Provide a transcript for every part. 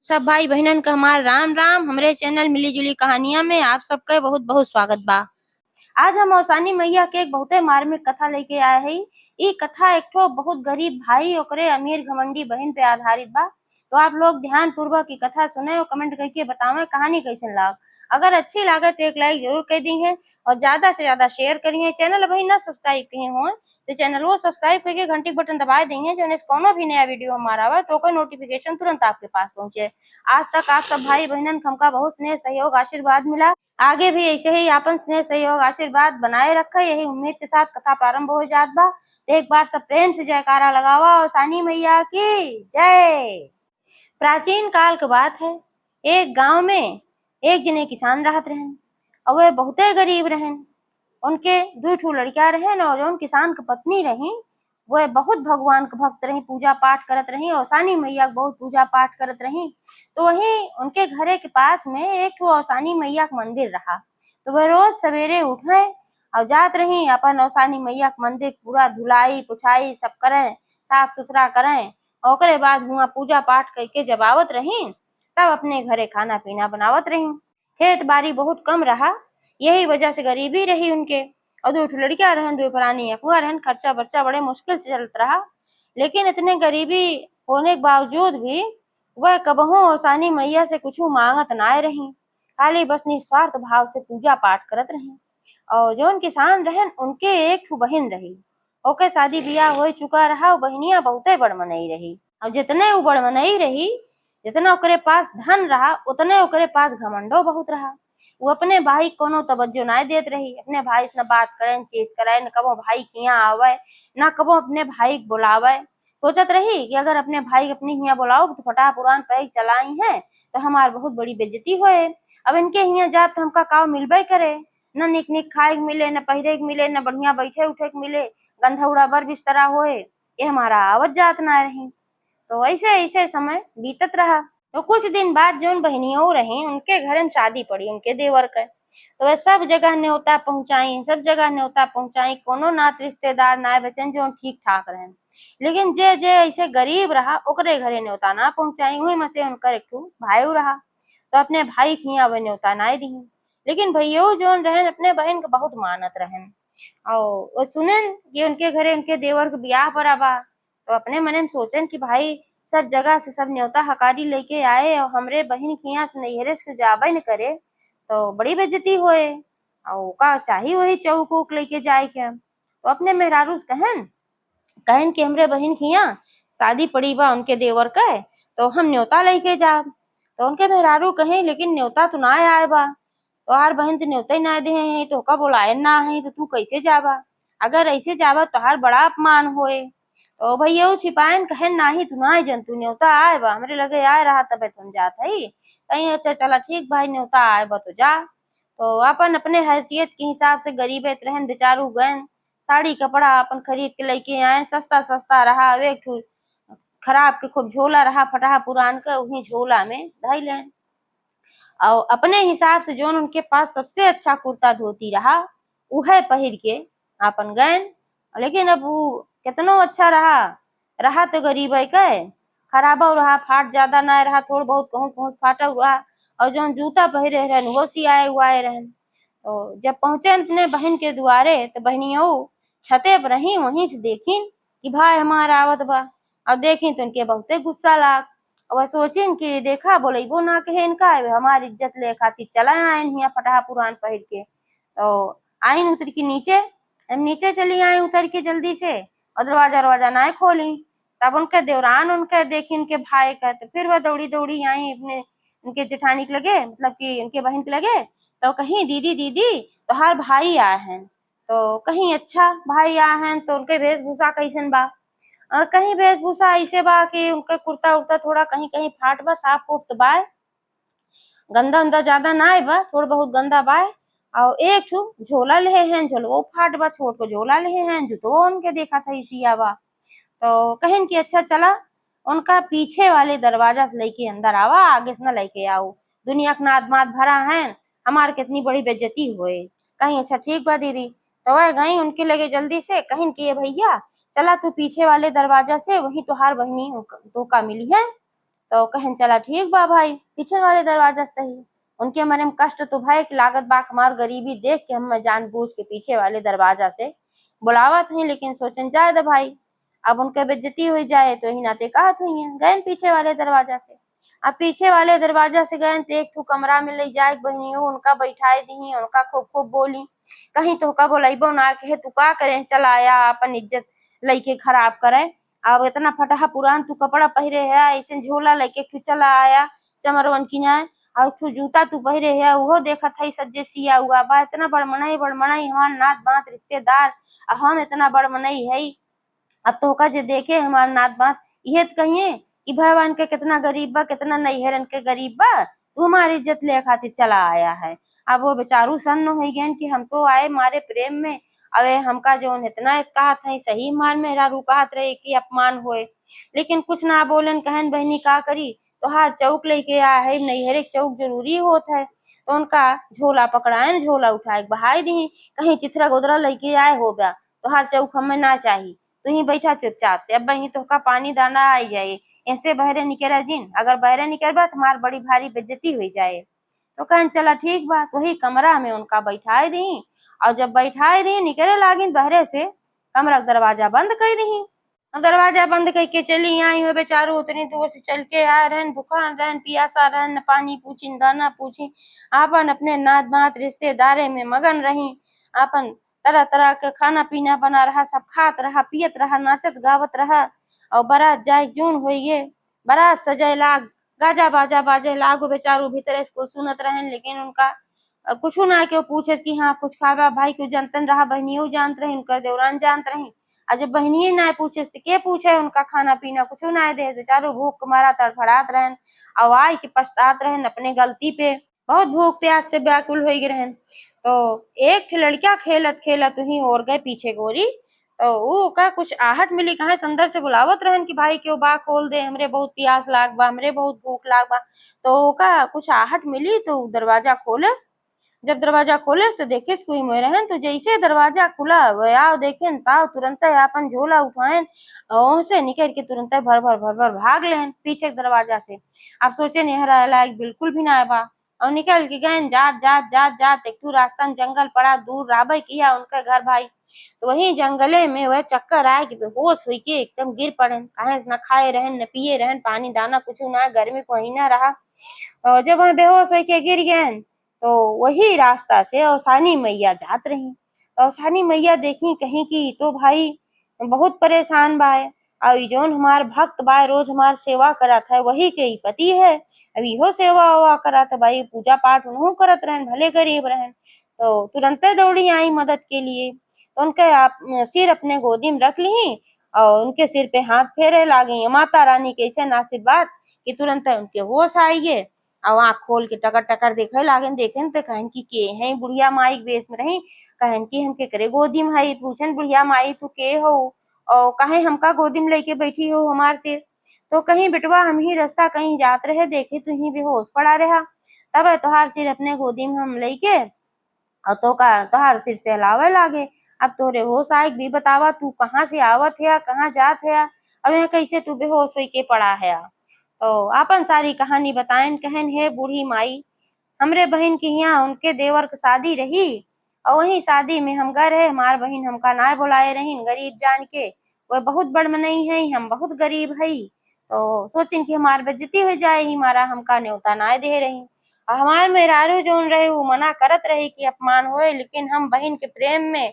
सब भाई बहनन का हमार राम राम। हमरे चैनल मिली जुली कहानियां में आप सबका बहुत बहुत स्वागत बा। आज हम औसानी मैया के एक बहुते मार्मिक कथा लेके आए हई। ई कथा एक ठो बहुत गरीब भाई ओकरे अमीर घमंडी बहन पे आधारित बा। तो आप लोग ध्यान पूर्वक की कथा सुने और कमेंट करके बतावें कहानी कैसन लाग। अगर अच्छी लागे तो एक लाइक जरूर कर दी है और ज्यादा से ज्यादा शेयर करी है। चैनल अभी ना सब्सक्राइब किए हो तो चैनल को सब्सक्राइब करके घंटी बटन दबा देंगे जो कोनो भी नया वीडियो हमारा आवे तो कोई नोटिफिकेशन तुरंत आपके पास पहुंचे। आज तक आप सब भाई बहनन हमका बहुत स्नेह सहयोग आशीर्वाद मिला। आगे भी ऐसे ही आपन स्नेह सहयोग आशीर्वाद बनाए रखे यही उम्मीद के साथ कथा प्रारंभ हो जात बा। तो एक बार सब प्रेम से जयकारा लगावा और सानी मैया की जय। प्राचीन काल की बात है। एक गांव में एक जने किसान रहत रहन और वे बहुते गरीब रहन। उनके दो ठो लड़कियां रहन और जो किसान की पत्नी रही वह बहुत भगवान के भक्त रही, पूजा पाठ करत रही और सानी मैया के बहुत पूजा पाठ करत रही। तो वही उनके घरे के पास में एक ठो औसानी मैया का मंदिर रहा। तो वह रोज सवेरे उठे और जात रही अपन औसानी मैया के मंदिर पूरा धुलाई पुछाई सब करें, साफ सुथरा करें और ओकरे बाद हुआ पूजा पाठ करके जब आवत रही तब अपने घरे खाना पीना बनावत रही। खेत बाड़ी बहुत कम रहा, यही वजह से गरीबी रही उनके। और दो लड़कियां रहन, दो पुरानी अफुआ रहन, खर्चा बर्चा बड़े मुश्किल से चलत रहा। लेकिन इतने गरीबी होने के बावजूद भी वह कबहू औसानी मैया से कुछ मांगत ना रही, खाली बस निस्वार्थ भाव से पूजा पाठ करत रही। और जो किसान रहन उनके एक ठो बहन रही, ओके शादी ब्याह हो चुका रहा। बहनिया बहुते बड़मनई रही और जितने वो बड़मनई रही जितना ओकरे पास धन रहा उतने ओकरे पास घमंडो बहुत रहा। वो अपने भाई कोनो तवज्जो ना देत रही, अपने भाई से न बात करे, चीत करे, न कबो भाई किया आवे, न कबो अपने भाई बुलावे। सोचत रही कि अगर अपने भाई अपने हिया बुलाओ तो फटा पुरान पैक चलाई है तो हमार बहुत बड़ी बेइज्जती होए। अब इनके हिया जात तो हमका काव मिलबे करे, न निक निक खाए के मिले, न पहिरे के मिले, न बढ़िया बैठे उठे के मिले, गंधौड़ा बर बिस्तरा होए, ये हमारा आवत जात ना रही। तो ऐसे ऐसे समय बीतत रहा। तो कुछ दिन बाद जोन बहनियों रही उनके घर में शादी पड़ी उनके देवर के। तो वह सब जगह न्योता पहुंचाई, सब जगह न्योता पहुंचाई, कोनो नात रिश्तेदार ना बचन जो ठीक ठाक रहे। लेकिन जे जे ऐसे गरीब रहा ओकरे घरे न्योता ना पहुंचाई। वही में से उनकर एक ठो भाई रहा तो अपने भाई के हिया वह न्योता ना दी। लेकिन भैया जोन रहन अपने बहन के बहुत मानत रहन और वो सुनन कि उनके घरे उनके देवर के ब्याह पड़ा बा। तो अपने मन में सोचन कि भाई सब जगह से सब न्योता हकारी लेके आए और हमरे बहन के यहाँ से नैहरे से जाबे न करे तो बड़ी बेइज्जती होए और का चाही वही चौक उक लेके जाए के। तो अपने मेहरारू से कहन कहन कि हमरे बहन के यहाँ शादी पड़ी बा उनके देवर के तो हम न्योता लेके जाब। तो उनके मेहरारू कहे लेकिन न्योता तो ना आए बा, तो हर बहन तो न्योता ही ना दे है तो का बुलाए ना है तो तू कैसे जाबा, अगर ऐसे जाबा तो हर बड़ा अपमान होए। तो भैया छिपायन कहन नाही तू ना जन तू न्योता आए बा हमरे लगे आए रहा तब तुम जात है कहीं। अच्छा चला ठीक भाई न्योता आए बा तो जा। तो अपन अपने हैसियत के हिसाब से गरीबे रहन बेचारू गए, साड़ी कपड़ा अपन खरीद के लेके आए, सस्ता सस्ता रहा। एक ठो खराब के खूब झोला रहा फटाहा पुरान का उन्हीं झोला में धई लें और अपने हिसाब से जो उनके पास सबसे अच्छा कुर्ता धोती रहा वह पहिर के अपन गए। लेकिन अब वो कितनो अच्छा रहा रहा तो गरीब है के खराबा रहा, फाट ज्यादा ना रहा, थोड़ा बहुत कहूँ कहूँ फाटा हुआ। और जो जूता पहिरे रहन वो सियाए हुआए रहन। तो जब पहुंचे अपने बहन के दुआरे तो बहनियों छते पर रही वहीं से देखी कि भाई हमारा आवत बा और देखी तो उनके बहुते गुस्सा लाग और वह सोचिन कि देखा बोले वो ना कहे इनका हमारी इज्जत ले खातिर चला आयन हिया फटाहा पुरान पहिर के। तो आइन उतर के नीचे, नीचे चली आई उतर के जल्दी से और दरवाजा दरवाजा ना खोली। तब उनके देवरान उनके देखी उनके भाई का तो फिर वह दौड़ी दौड़ी आई अपने उनके जेठानी के लगे, मतलब कि उनके बहन के लगे। तो कहीं दीदी दीदी तो हर भाई आए हैं। तो कहीं अच्छा भाई आए हैं तो उनके वेशभूषा कैसन बा, कहीं वेशभूषा ऐसे बा कि उनका कुर्ता उर्ता थोड़ा कहीं कहीं फाट बा, साफ उफ तो बा, गंदा उंदा ज्यादा ना बा, थोड़ा बहुत गंदा बा। और एक ठो झोला ले हैं, झोलवो फाट बा, छोट को झोला ले हैं, जुतो उनके देखा था इसिया बा। तो कहन कि अच्छा चला उनका पीछे वाले दरवाजा से लेके अंदर आवा, आगे से न लेके आओ, दुनिया के नाद माद भरा है, हमार कितनी बड़ी बेइज्जती हुए। कहीं अच्छा ठीक बा दीदी। तो वह गई उनके लगे जल्दी से कहन कि ये भैया चला तू पीछे वाले दरवाजा से, वही तुहार बहनी तो का मिली है। तो कहन चला ठीक बा भाई, पीछे वाले दरवाजा सही। उनके मन में कष्ट तो भाई कि लागत बा हमार गरीबी देख के हम जानबूझ के पीछे वाले दरवाजा से बुलावत नहीं, लेकिन सोचन जाए दे भाई, अब उनके बेइज्जती हो जाए तो ही नाते कहत हुई है, गए पीछे वाले दरवाजा से। अब पीछे वाले दरवाजा से गए तो एक ठो कमरा में ले जाए बहनियों, उनका बैठाए दी, उनका खूब खूब बोली, कहीं तो का बोलैबो ना कहे तू का करे, चल आया अपन इज्जत लइके खराब करे। अब इतना फटाहा पुरान तू कपड़ा पहिरे है, ऐसे झोला लेके तू चला आया चमरवन किनाए, और तू जूता तू पहिरे है वो देखत है सज्जे सिया हुआ बा, इतना बड़मनाई हमार नात बात रिश्तेदार, हम इतना बड़मनाई है। अब तो का जे देखे हमार नात बात ये कहिए कि भगवान के कितना गरीब बा, कितना नैहरन के गरीब बा, तू हमारी इज्जत ले खातिर चला आया है। अब वो बेचारू सन्न हो गए कि हम तो आए मारे प्रेम में, अरे हमका जो इतना इसका हाथ है सही मार मेरा रुकात रहे कि अपमान होए, लेकिन कुछ ना बोलन, कहन बहनी का करी, तो हार चौक लेके आया है, नैहरे चौक जरूरी होत है, तो उनका झोला पकड़ाए, झोला उठाए बहाई दी, कहीं चिथरा गोदरा लेके आए हो गया, तो हार चौक हमें ना चाहिए, तू ही बैठा चुपचाप से, अब वही तो का पानी दाना आई जाए, ऐसे बहरे निकला जिन, अगर बहरे निकलबा तुम्हार बड़ी भारी बेइज्जती हुई जाए। तो कहन चला ठीक बा, तो ही कमरा में उनका बैठाए दी, और जब बैठाए दी निकले लागिन बहरे से, कमरा का दरवाजा बंद कर दी। दरवाजा बंद करके चली आई हो, बेचारो उतनी दूर से चल के आ रहन, भूखा रहन, पियासा रहन, न पानी पूछी न दाना पूछी, आपन अपने नात बात रिश्तेदारे में मगन रही, आपन तरह तरह के खाना पीना बना रहा, सब खात रहा पियत रहा, नाचत गावत रहा, और बारात जाए जून होइए, बारात सजाए लाग, गाजा बाजा बाजे लागो, बेचारो भीतर इसको सुनत रहन, लेकिन उनका कुछ ना क्यों पूछे कि हाँ कुछ खावा भाई, क्यों जानतन रहा, बहनियों जानत रही, उनकर देवरान जानत रही, और जब बहनिये ना पूछे तो के पूछे उनका खाना पीना, कुछ ना दे, बेचारो भूख मारा तड़फड़ात रहन, और आई के पछतात रहन अपने गलती पे, बहुत भूख प्यास से व्याकुल हो गए रहन। तो एक ठे लड़किया खेलत खेलत ही और गए पीछे गोरी, तो वो का कुछ आहट मिली, कहा अंदर से बुलावत रहन कि भाई क्यों बा खोल दे, हमरे बहुत प्यास लाग बा, हमरे बहुत भूख लाग बा, तो का कुछ आहट मिली तो दरवाजा खोलस, जब दरवाजा खोले तो देखे कोई मोय रहन, तो जैसे दरवाजा खुला वह आओ देखे ताव तुरंत अपन झोला उठाए और से निकल के तुरंत भर भर भाग लेन पीछे के दरवाजा से। आप सोचे नेहरा लायक बिल्कुल भी ना बा, और निकल के गए जात जात जात जात एक रास्ता में जंगल पड़ा दूर राबे किया उनका घर भाई, तो वही जंगले में वह चक्कर आए कि बेहोश हुई के एकदम गिर पड़े, कहे न खाए रहन न पिए रहन, पानी दाना कुछ ना, गर्मी को ही ना रहा, और जब वह बेहोश हो के गिर गए तो वही रास्ता से औसानी मैया जात रही। औसानी मैया देखी कहीं की तो भाई बहुत परेशान बाय, और जोन हमार भक्त बाय रोज हमार सेवा करत है वही के ही पति है, अब इहो सेवा वेवा करत है भाई, पूजा पाठ उन्हों करत रहन, भले गरीब रहन, तो तुरंते दौड़ी आई मदद के लिए, तो उनके आप सिर अपने गोदी में रख ली, और उनके सिर पे हाथ फेरे लागी, माता रानी के ऐसे आशीर्वाद कि तुरंत उनके होश आई गए, और आँख खोल के टकर टकर देखे लागन, देखे तो कहन की के है, बुढ़िया माई के वेश में रही, कहन की हम केकरे गोदी में हई, पूछन बुढ़िया माई तू के हो, और कहे हमका गोदी में लेके बैठी हो हमार से, तो कहीं बेटवा हम ही रास्ता कहीं जात रहे देखे तू ही बेहोश पड़ा रहा, तब तोहार सिर अपने गोदी में हम लेके, और तो का तोहार सिर से हिलावे लागे, अब तोरे होश आए भी बतावा तू कहाँ से आवत है कहाँ जात है, अब यहाँ कैसे तू बेहोश होई के पड़ा है। तो आपन सारी कहानी बताएन, कहन हे बूढ़ी माई, हमरे बहन की यहाँ उनके देवर की शादी रही, और वही शादी में हम गए रहे, हमार बहन हमका ना बुलाए रही गरीब जान के, वह बहुत बड़ मनई है, हम बहुत गरीब है, तो सोचिन कि हमार बेइज्जती हो जाए ही मारा हमका न्योता ना दे रही, और हमारे मेहरारू जोन रहे वो मना करत रही कि अपमान होए, लेकिन हम बहन के प्रेम में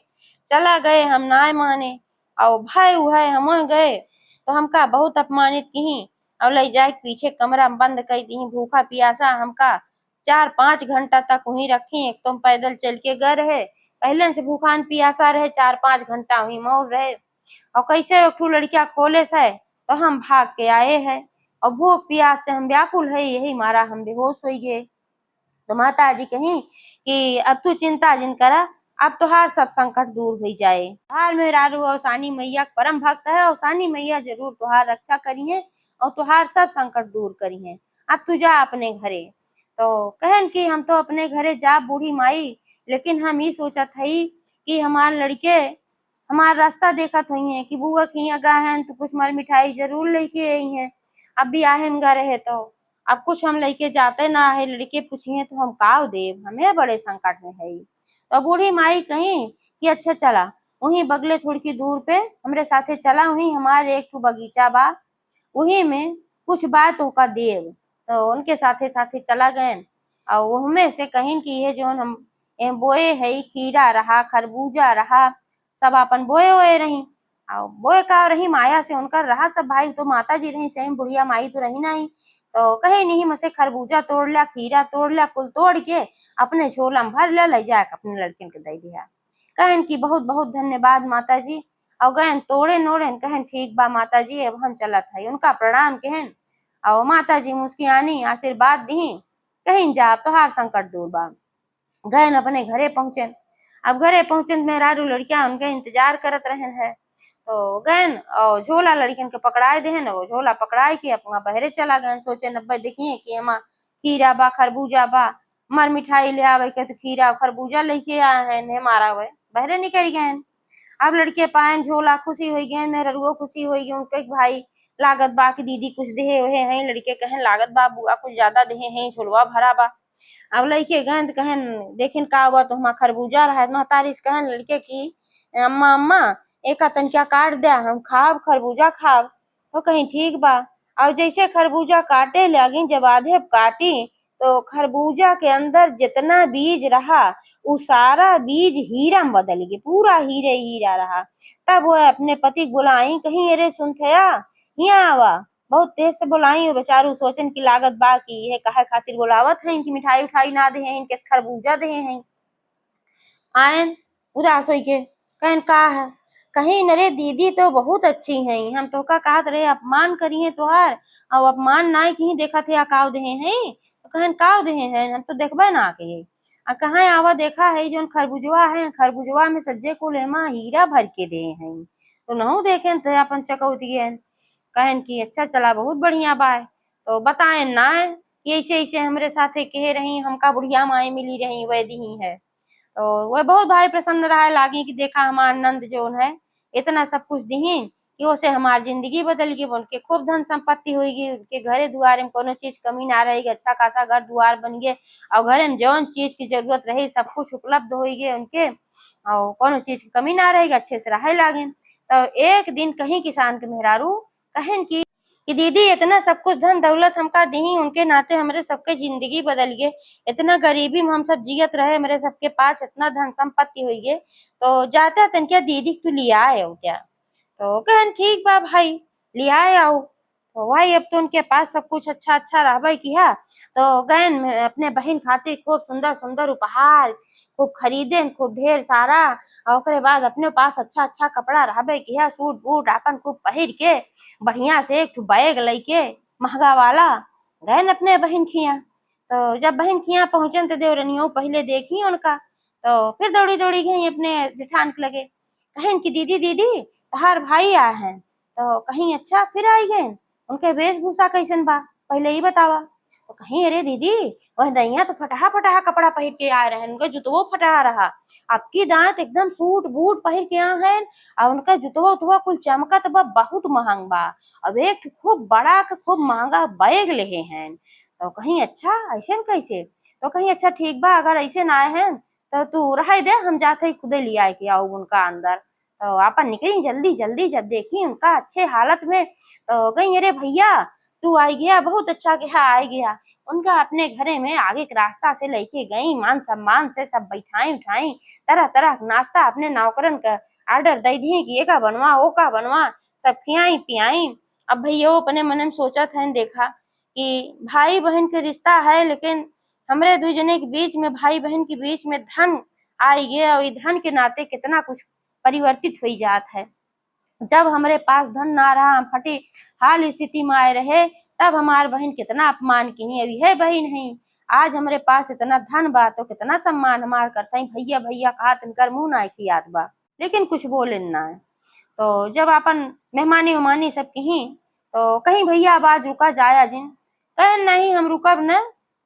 चला गए, हम ना माने, और भाई उहाय हम गए तो हमका बहुत अपमानित की, और ले जाए पीछे कमरा में बंद कर दी, भूखा पियासा हमका 4-5 घंटा तक वहीं रखी, एक तो पैदल चल के गए रहे, पहले से भूखान पियासा रहे, 4-5 घंटा वहीं मोर रहे, और कैसे एक ठो लड़किया खोले से तो हम भाग के आए हैं, और भूख प्यास से हम व्याकुल है, यही मारा हम बेहोश हो गए। तो माता जी कहीं कि अब तू चिंता जिन करा, अब तोहार सब संकट दूर हो जाए, हाल मेहरारू औसानी मैया परम भक्त है, औसानी मैया जरूर तुहार रक्षा करी है, और तुहार सब संकट दूर करी है, अब तू जा अपने घरे। तो कहन कि हम तो अपने घरे जा बूढ़ी माई, लेकिन हम ये सोचत हई कि हमार लड़के हमार रास्ता देखत हुई है कि बुआ की यहाँ गा है तो कुछ मर मिठाई जरूर लेके आई है, अब भी आहेन गा रहे तो अब कुछ हम लेके जाते ना है, लड़के पूछिए तो हम काव देव, हमें बड़े संकट में है। तो बूढ़ी माई कहीं कि अच्छा चला, वहीं बगले थोड़ी की दूर पे हमरे साथे चला, वहीं हमारे एक ठो बगीचा बा, वही में कुछ बात होका देव, तो उनके साथे साथे चला गए। और वो हमें से कहीं कि ये जो हम बोए है, खीरा रहा, खरबूजा रहा, सब अपन बोए हुए रही। और बोए का रही माया से उनका रहा सब भाई, तो माता जी रही सही, बुढ़िया माई तो रही नहीं। तो कहे नहीं मसे खरबूजा तोड़ लिया, खीरा तोड़ लिया, कुल तोड़ के अपने झोला में भर लिया, ले जाके अपने लड़के के दे दिया। कहन की बहुत बहुत धन्यवाद माता जी। और गहन तोड़े नोड़े कहन ठीक बा माता जी, अब हम चलत है, उनका प्रणाम कहन। और माता जी मुस्कियानी आशीर्वाद दी, कहीं जा तोहार संकट दूर बा। गए अपने घरे पहुंचे। अब घरे पहुंचे मेहरारू लड़कियां उनके इंतजार करत रहे है। तो गए और झोला लड़कियन के पकड़ाए देहन, वो झोला पकड़ाए के अपना बहरे चला गए। सोचे नब्बे देखिए कि एमा खीरा बा, खरबूजा बा, मर मिठाई ले आवे के, तो खीरा खरबूजा लेके आए हैं, ने मारा हुए बहरे निकल गए। अब लड़के पायन झोला, खुशी हो गए, मेहरुआ खुशी हो गई, उनके भाई लागत बा कि दीदी कुछ देहे हुए हैं, लड़के कहन लागत बा बुआ कुछ ज्यादा देहे हैं, झोलवा भरा बा। अब लड़के गए कहन देखिन का हुआ, तो हमारा खरबूजा रहा, महतारी कहन लड़के की अम्मा अम्मा एक तनकिया काट दे, हम खाब खरबूजा खाब। तो कहीं ठीक बा। और जैसे खरबूजा काटे लगी, जब आधे काटी तो खरबूजा के अंदर जितना बीज रहा वो सारा बीज हीरा में बदल गया, पूरा हीरे हीरा रहा। तब वो अपने पति बुलाई, कहीं अरे सुन थया यहाँ आवा, बहुत तेज से बुलाई। बेचारू सोचन की लागत बा कि ये काहे खातिर बुलावत है, इनकी मिठाई उठाई ना दे हैं, इनके खरबूजा दे हैं। आयन उदास होई के कहन का है, कहीं नरे दीदी तो बहुत अच्छी हैं, हम तो का कहत रहे अपमान करी है तोहार, और अपमान ना कहीं देखा थे काव दे हैं, तो कहन काव दे हैं, हम तो देखबे ना के कहाँ आवा देखा है जो खरबूजवा है, खरबूजवा में सज्जे को लेमा हीरा भर के दे हैं, तो नहु देखे थे अपन चकौती कहन की अच्छा चला बहुत बढ़िया बा। तो बताए ना कि ऐसे ऐसे हमरे साथे कहे रही, हमका बुढ़िया माए मिली रही वह दी है। तो वह बहुत भाई प्रसन्न रहा, लागी कि देखा हमार नंद जो है इतना सब कुछ दीन कि उसे हमारी जिंदगी बदल गई, उनके खूब धन संपत्ति हुई, उनके घरे दुआरे में कोनो चीज कमी ना रहेगी, अच्छा खासा घर दुआर बन गए, और घरे में जौन चीज की जरूरत रही सब कुछ उपलब्ध हो गए उनके, और कोनो चीज की कमी ना रहेगी, अच्छे से रहे लागे। तो एक दिन कहीं किसान के मेहरारू कहन कि दीदी इतना सब कुछ धन दौलत हमका दी, उनके नाते हमारे सबके जिंदगी बदल गए, इतना गरीबी में हम सब जियत रहे, मेरे सबके पास इतना धन संपत्ति हुई है, तो जाता तन क्या दीदी तू लिया आयो क्या। तो कहन ठीक बा भाई लिया आओ। तो भाई अब तो उनके पास सब कुछ अच्छा अच्छा रहबे किया, तो गए अपने बहन खातिर खूब सुंदर सुंदर उपहार खूब खरीदे, खूब ढेर सारा। और ओकरे बाद अपने पास अच्छा अच्छा कपड़ा रहबे किया, सूट बूट अपन खूब पहिर के बढ़िया से एक बैग लेके महंगा वाला गए अपने बहन खिया। तो जब बहन खिया पहुंचन तो देवरनियों पहले देखी उनका, तो फिर दौड़ी दौड़ी गई अपने जेठान के लगे, कहें कि दीदी दीदी तहार भाई आए हैं। तो कहीं अच्छा फिर आई गए, उनके वेशभूषा कैसन बा पहले ही बतावा। तो कहीं अरे दीदी वह दैया तो फटाहा फटाहा कपड़ा पहन के आ रहे हैं, उनका जुतवो फटाहा रहा, आपकी दांत एकदम सूट बूट पहन के आ हैं, और उनका जुतवा उतवा कुल चमकत बा, बहुत महंग बा। अब एक खूब बड़ा के खूब महंगा बैग लेहे हैं। तो कहीं अच्छा ऐसे कैसे, तो कहीं अच्छा ठीक बा, अगर ऐसे ना आए हैं तो तू रह दे, हम जाते ही खुदे ले आए के आओ उनका अंदर। तो आपन निकली जल्दी जल्दी, जब देखी उनका अच्छे हालत में तो कहीं अरे भैया तू आई गया, बहुत अच्छा गया आई गया। उनका अपने घरे में आगे के रास्ता से लेके गई, मान सम्मान से सब बैठाई उठाई, तरह तरह का नाश्ता अपने नौकरन का ऑर्डर दे दिए कि ये का बनवा वो का बनवा, सब खियाई पियाई। अब भैया अपने मन में सोचा था देखा कि भाई बहन के रिश्ता है, लेकिन हमरे दो जने के बीच में भाई बहन के बीच में धन आई गया, और धन के नाते कितना कुछ परिवर्तित हुई जात है। जब हमारे पास धन ना रहा, हम फटे हाल स्थिति में आए रहे, तब हमार बहन कितना अपमान की, अभी है बहन है, आज हमारे पास इतना धन बा तो कितना सम्मान हमार करता है, भैया भैया कहा तिनकर मुंह ना खियात बा, लेकिन कुछ बोले ना है। तो जब अपन मेहमानी उमानी सब कहीं, तो कहीं भैया आवाज रुका जाया जिन, कहे नहीं हम रुकब न,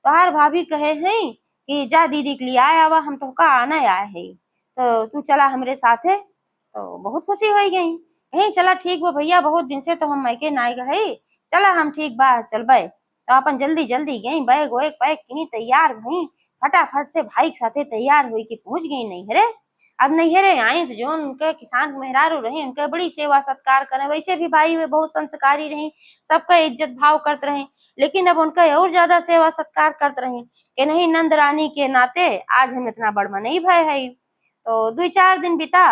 तोहार भाभी कहे हैं कि जा दीदी के लिए आया हुआ, हम तो का आना आए है, तो तू चला हमरे साथे। तो बहुत खुशी हो गई, कहीं चला ठीक बा भैया, बहुत दिन से तो हम मैके ना गए, चला हम ठीक बा चलबे। तो अपन जल्दी जल्दी गई, बैग वैग पैक की, तैयार भई, फटाफट से भाई के साथे तैयार हुई कि पहुंच गई नैहरे। अब नैहरे आई तो जो उनके किसान मेहरारू रही उनके बड़ी सेवा सत्कार करे, वैसे भी भाई वे बहुत संस्कारी रही, सबका इज्जत भाव करते रहे, लेकिन अब उनका और ज्यादा सेवा सत्कार करते रहे कि नहीं नंद रानी के नाते आज हम इतना बड़मनई भय है। तो 2-4 दिन बीता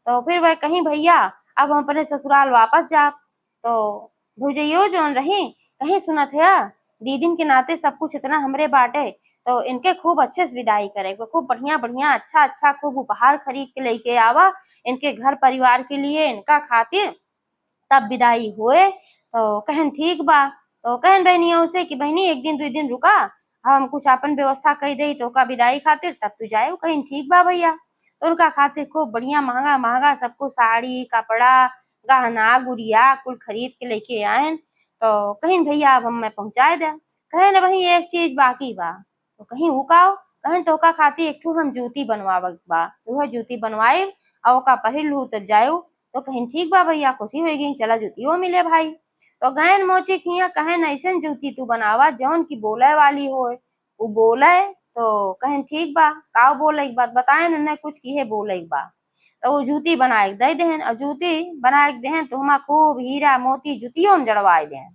तो फिर वह कहीं भैया अब हम अपने ससुराल वापस जा। तो भुजइयो जोन रही कहीं सुनत है दीदीन के नाते सब कुछ इतना हमरे बाटे, तो इनके खूब अच्छे से विदाई करे, खूब बढ़िया बढ़िया अच्छा अच्छा खूब उपहार खरीद के लेके आवा इनके घर परिवार के लिए इनका खातिर, तब विदाई हुए। तो कहन ठीक बा। तो कहन बहनियों से कि बहनी 1 दिन 2 दिन रुका, हम कुछ अपन व्यवस्था कही दई तो का विदाई खातिर, तब तू जाए। कहीं ठीक बा भैया। तो उनका खातिर खूब बढ़िया महंगा महंगा सबको साड़ी कपड़ा गहना गुड़िया कुल खरीद के लेके आए। तो कहीं भैया अब हम पहुंचाए दे। कहे न वही एक चीज बाकी बा। तो कहीं उकाओ। कहन तो का खातिर एक ठू हम जूती बनवावत बा, वह जूती बनवाए और का पहिर लू तब जायो। तो कहीं ठीक बा भैया, खुशी हो गई, चला जूतियों मिले भाई। तो गहन मोची खिया कहन ऐसन जूती तू बनावा जौन की बोले वाली होए, वो बोले। तो कहन ठीक बा, का बोले एक बात बताए न कुछ की है बोले एक बात। तो वो जूती बनाए के दे देहन, और जूती बनाए के देहन तो हमा खूब हीरा मोती जूतियों में जड़वाए देहन।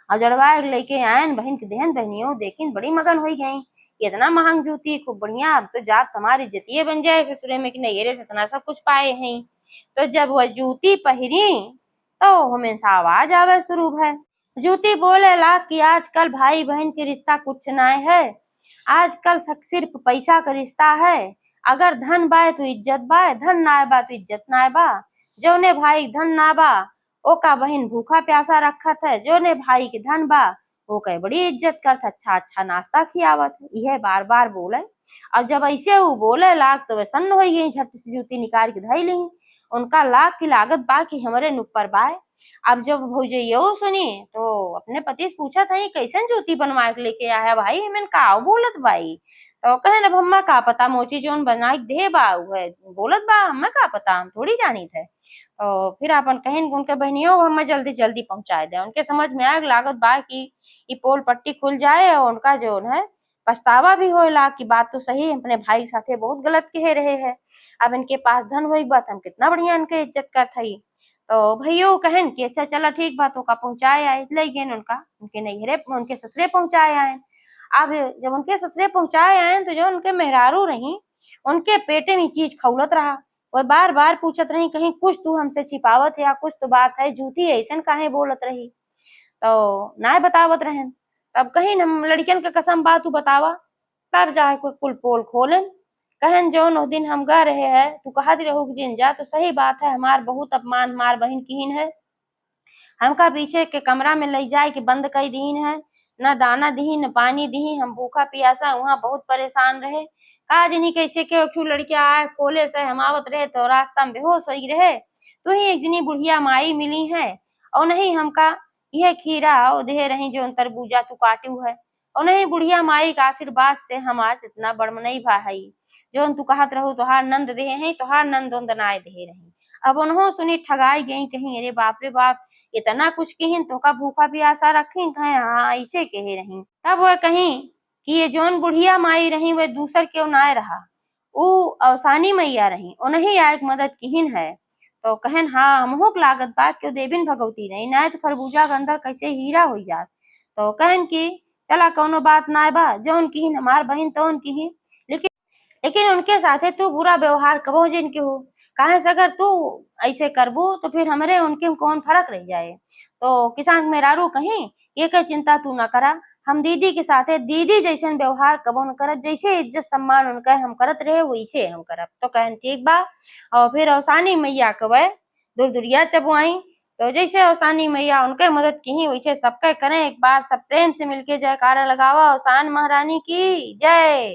और जड़वाए के लेके आयन बहन के देहन, बहनियों देखिन बड़ी मगन हो गई, इतना महंग जूती खूब बढ़िया, अब तो जात हमारी इज्जतिये बन जाए ससुरे में कि नैहरे से इतना सब कुछ पाए हैं। तो जब वह जूती पहरी तो हमेशा आवाज आवे शुरू है। जूती बोले ला कि आजकल भाई बहन के रिश्ता कुछ नाय है, आजकल सिर्फ पैसा का रिश्ता है। अगर धन बाय तो इज्जत बाय, धन नाय बा तो इज्जत नाय बा। जौने भाई धन ना बा ओका बहन भूखा प्यासा रखत है, जोने भाई के धन बा वो कहे बड़ी इज्जत करत, अच्छा अच्छा नाश्ता खियावत है, यह बार बार बोले। और जब ऐसे वो बोले लाग तो वे सन्न हो गई, झट से जूती निकाल के धई ली। उनका लाख की लागत बा कि हमारे नुपर बाय। अब जब भौजइयो सुनी तो अपने पति से पूछा था कैसन जूती बनवा के लेके आया भाई, मैंने का बोलत भाई। तो कहे अब हम्मा का पता मोची जोन बना के दे बा है बोलत बा, हम्मा का पता हम थोड़ी जानी थे। तो फिर अपन कहें उनके बहनियों हम जल्दी जल्दी पहुंचाए दे, उनके समझ में आग लागत बा कि ये पोल पट्टी खुल जाए और उनका जो है पछतावा भी होला कि बात तो सही अपने भाई के साथे बहुत गलत कह रहे हैं। अब इनके पास धन हुई बात हम कितना बढ़िया इनके इज्जत करत हई। तो भैयो कहन कि अच्छा चला ठीक बात का पहुंचाए आए, ले गए उनका उनके नैहरे उनके ससुरे पहुंचाए आए। अब जब उनके ससुरे पहुंचाए आए तो जो उनके मेहरारू रही उनके पेटे में चीज खौलत रहा, वो बार बार पूछत रही कहीं कुछ तू हमसे छिपावत है या कुछ तो बात है, जूठी ऐसन काहे बोलत रही। तो नाय बतावत रहन। तब कहीं हम लड़कियन के कसम बा तू बतावा, तब जाके कोई कुल पोल खोलन। कहन जौन ओ दिन हम गा रहे हैं तू कहत रहू जिन जा, तो सही बात है हमार बहुत अपमान हमार बहन किहिन है, हमका पीछे के कमरा में ले जाए के बंद कर दीन है, न दाना दी न पानी दी, हम भूखा पियासा वहाँ बहुत परेशान रहे। का जनी कैसे के लड़किया आए खोले से हम आवत रहे तो रास्ता में बेहोश हो रहे, तो ही एक जनी बुढ़िया माई मिली है और नहीं हमका यह खीरा और दे रही जो तरबूजा तू काटू है, और नहीं बुढ़िया माई का आशीर्वाद से हम आज इतना बड़मनई भा हई, जो तू कहत रहू तोहार नंद दे है तोहार नंद दनाए दे रही। अब उन्हों सुनी ठगाई गई कहीं अरे बाप रे बाप इतना कुछ कहीं तो का भूखा प्यासा रखी कहे हाँ ऐसे कहे रही। तब वह कहीं कि ये जौन बुढ़िया माई रही वह दूसर क्यों ना रहा, वो अवसानी मैया रही उन्हें आयक मदद किहिन है। तो कहन हाँ हमहू के लागत बा क्यों देविन भगवती रही ना तो खरबूजा के अंदर कैसे हीरा हो जात। तो कहन की चला कौनो बात ना बा जौन किहिन हमार बहन तौन किही, लेकिन लेकिन उनके साथे तू बुरा व्यवहार कबो जिन के हो, काहे से अगर तू ऐसे करबू तो फिर हमरे उनके में कौन फर्क रह जाए। तो किसान मेहरारू कहीं ये कई चिंता तू ना करा, हम दीदी के साथे दीदी जैसन व्यवहार कबो न करत, जैसे इज्जत सम्मान उनका हम करत रहे वैसे हम करब। तो कहन ठीक बा। और फिर अवसानी मैया कवे दूर दुरिया चबुआई, तो जैसे अवसानी मैया उनके मदद की वैसे सबके करें, एक बार सब प्रेम से मिलके जयकारा लगावा अवसान महारानी की जय।